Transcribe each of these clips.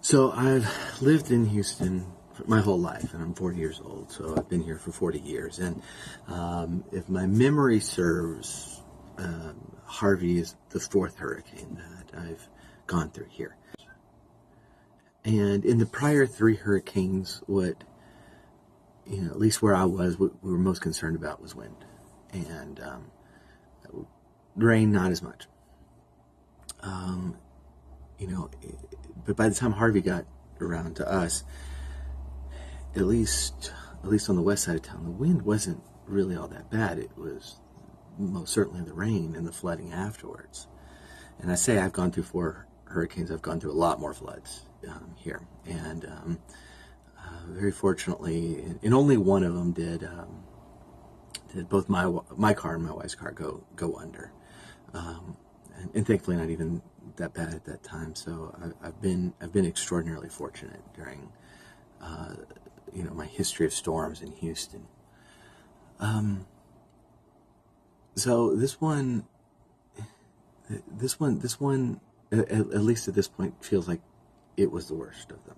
So I've lived in Houston my whole life, and I'm 40 years old, so I've been here for 40 years. And if my memory serves, Harvey is the fourth hurricane that I've gone through here. And in the prior three hurricanes, at least where I was, what we were most concerned about was wind. And rain, not as much. But by the time Harvey got around to us, at least on the west side of town, the wind wasn't really all that bad. It was most certainly the rain and the flooding afterwards. And I say I've gone through four hurricanes. I've gone through a lot more floods here. And very fortunately, in only one of them did both my car and my wife's car go under. And thankfully not even that bad at that time. So I've been extraordinarily fortunate during my history of storms in Houston. So this one, at least at this point, feels like it was the worst of them,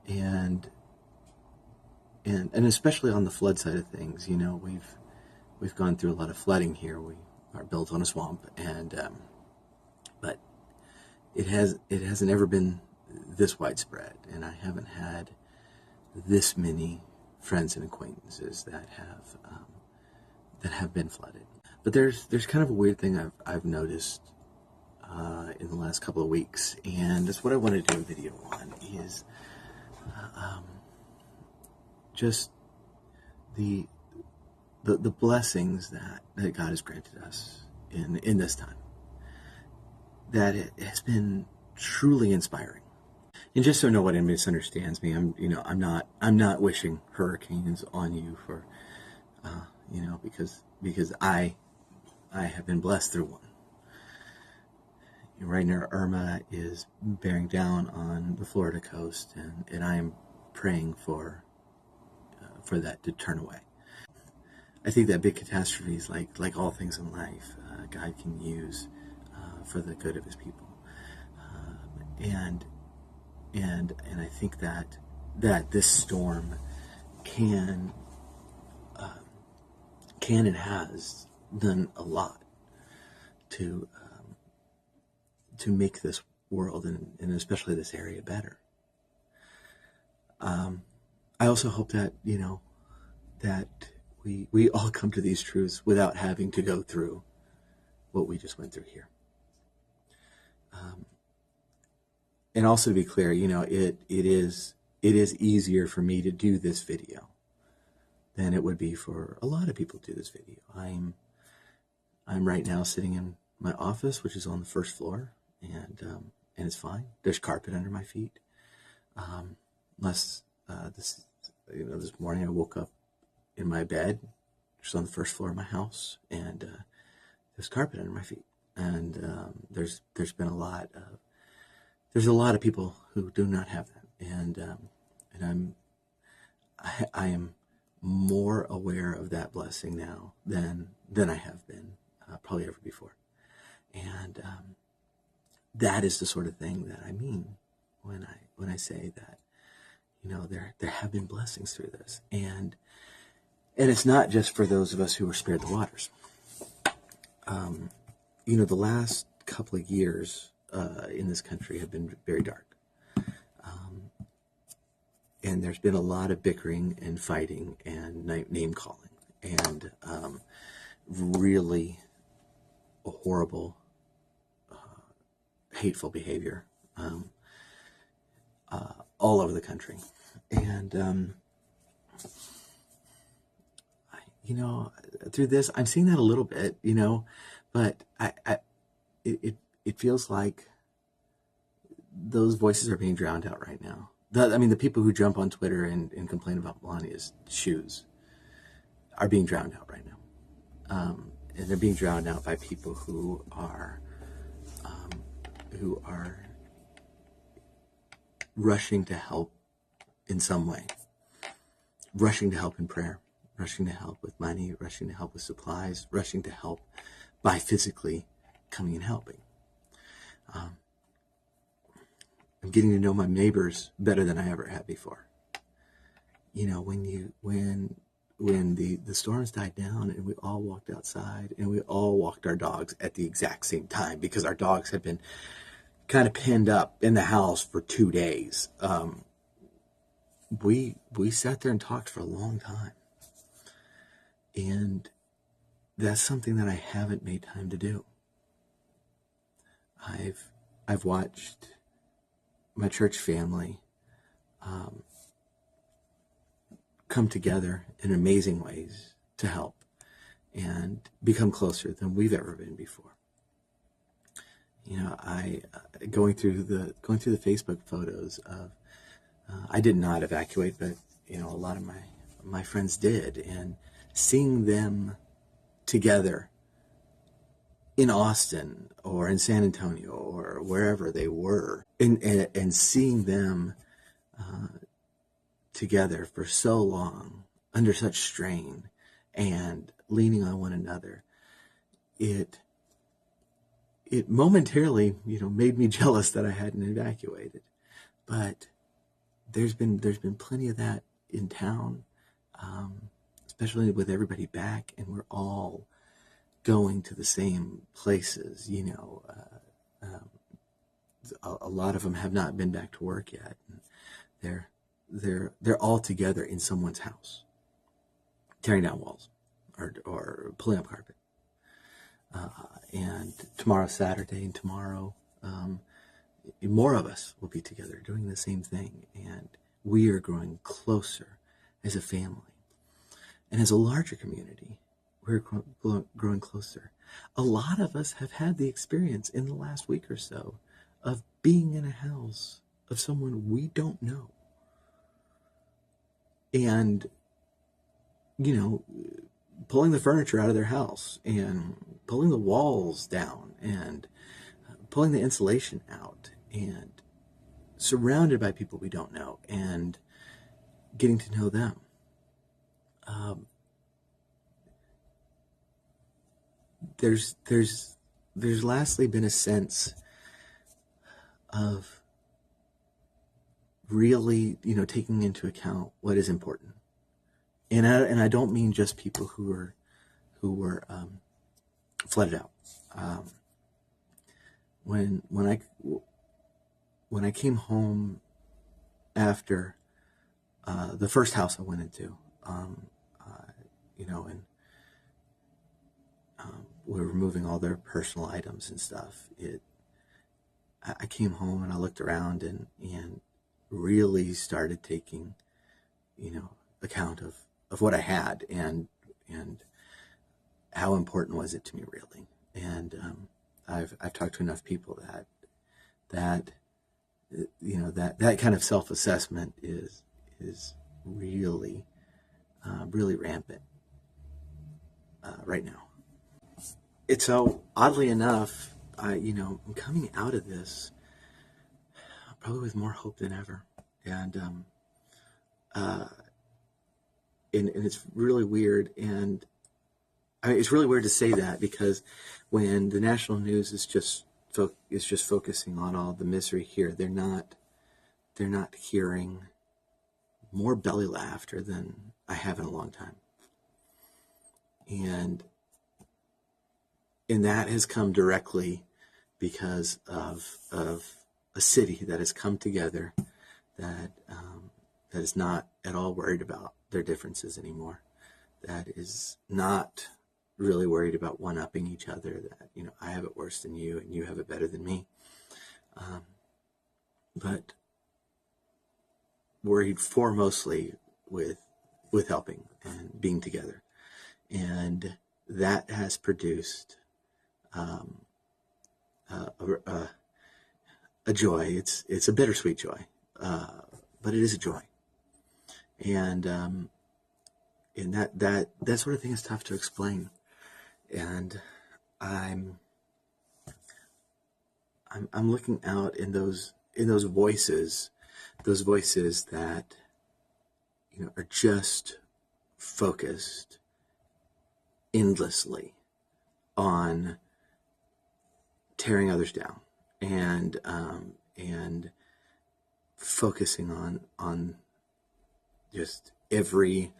and especially on the flood side of things. We've gone through a lot of flooding here. We are built on a swamp, and but it hasn't ever been this widespread, and I haven't had this many friends and acquaintances that have been flooded. But there's kind of a weird thing I've noticed in the last couple of weeks, and that's what I want to do a video on, is just the blessings that God has granted us in this time. That it has been truly inspiring. And just so no one misunderstands me, I'm not wishing hurricanes on you for because I have been blessed through one. Right now, Irma is bearing down on the Florida coast, and I am praying for that to turn away. I think that big catastrophes, like all things in life, God can use for the good of His people, and I think that this storm can and has done a lot to make this world and especially this area better. I also hope that that we all come to these truths without having to go through what we just went through here. And also, to be clear, it is easier for me to do this video than it would be for a lot of people to do this video. I'm right now sitting in my office, which is on the first floor, and it's fine. There's carpet under my feet. This morning I woke up in my bed, which is on the first floor of my house, and there's carpet under my feet. And there's been a lot of people who do not have that, and I am more aware of that blessing now than I have been probably ever before, and that is the sort of thing that I mean when I say that there have been blessings through this, and it's not just for those of us who were spared the waters. The last couple of years in this country have been very dark. And there's been a lot of bickering and fighting and name calling and really horrible, hateful behavior all over the country. And, through this, I'm seeing that a little bit, but it feels like those voices are being drowned out right now. The people who jump on Twitter and complain about Melania's shoes are being drowned out right now. And they're being drowned out by people who are rushing to help in some way, rushing to help in prayer, rushing to help with money, rushing to help with supplies, rushing to help by physically coming and helping. I'm getting to know my neighbors better than I ever had before. You know, when the storms died down and we all walked outside and we all walked our dogs at the exact same time because our dogs had been kind of pinned up in the house for 2 days. We sat there and talked for a long time, and that's something that I haven't made time to do. I've watched my church family come together in amazing ways to help and become closer than we've ever been before. You know, I going through the Facebook photos of I did not evacuate, but you know, a lot of my friends did, and seeing them together in Austin or in San Antonio or wherever they were, and seeing them together for so long under such strain and leaning on one another, it momentarily, you know, made me jealous that I hadn't evacuated. But there's been plenty of that in town, especially with everybody back, and we're all going to the same places. You know, a lot of them have not been back to work yet. And they're all together in someone's house, tearing down walls or pulling up carpet. And tomorrow's Saturday, and tomorrow more of us will be together doing the same thing, and we are growing closer as a family and as a larger community. We're growing closer. A lot of us have had the experience in the last week or so of being in a house of someone we don't know, and you know, pulling the furniture out of their house and pulling the walls down and pulling the insulation out and surrounded by people we don't know and getting to know them. There's lastly been a sense of really, you know, taking into account what is important. And I don't mean just people who were flooded out. When I came home after the first house I went into, you know, and we were moving all their personal items and stuff. I came home and I looked around and really started taking, you know, account of what I had and how important was it to me really. And I've talked to enough people that you know, that kind of self-assessment is really really rampant right now. It's so, oddly enough, you know, I'm coming out of this probably with more hope than ever, and it's really weird, and I mean, it's really weird to say that because when the national news is just focusing on all the misery here, they're not hearing more belly laughter than I have in a long time, and that has come directly because of a city that has come together that is not at all worried about their differences anymore, that is not really worried about one-upping each other, that, you know, I have it worse than you and you have it better than me, but worried foremostly with helping and being together. And that has produced a joy. It's a bittersweet joy, but it is a joy. And that sort of thing is tough to explain. And I'm looking out in those voices that, you know, are just focused endlessly on tearing others down and focusing on just every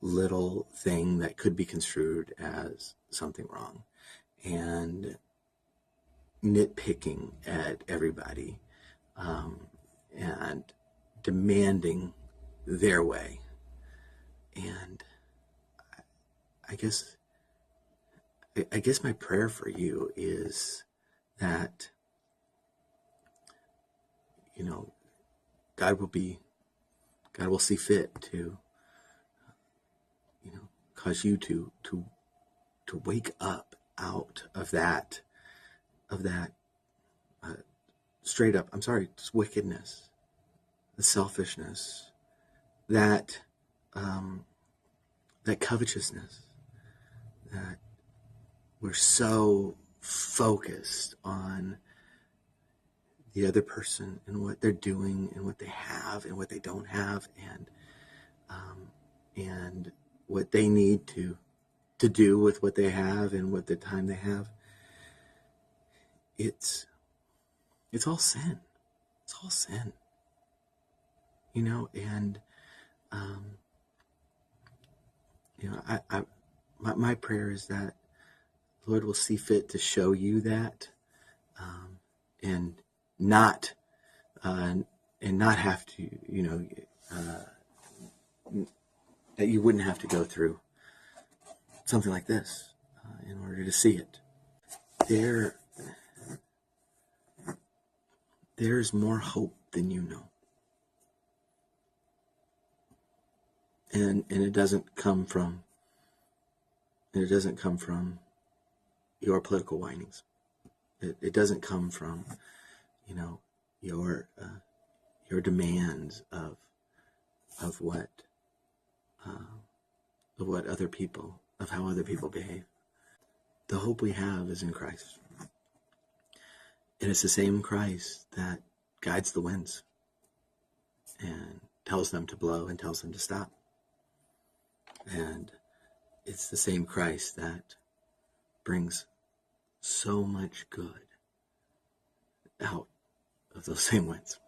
little thing that could be construed as something wrong, and nitpicking at everybody, and demanding their way. And I guess my prayer for you is that, God will see fit to, cause you to wake up out of that straight up, I'm sorry, wickedness, the selfishness, that covetousness, that we're so focused on the other person and what they're doing and what they have and what they don't have, and what they need to do with what they have and what the time they have. It's all sin. It's all sin. And my prayer is that the Lord will see fit to show you that, and not have to, that you wouldn't have to go through something like this in order to see it. There's more hope than you know. And it doesn't come from your political whinings. It doesn't come from, your demands of what how other people behave. The hope we have is in Christ. And it's the same Christ that guides the winds and tells them to blow and tells them to stop. And it's the same Christ that brings so much good out of those same winds.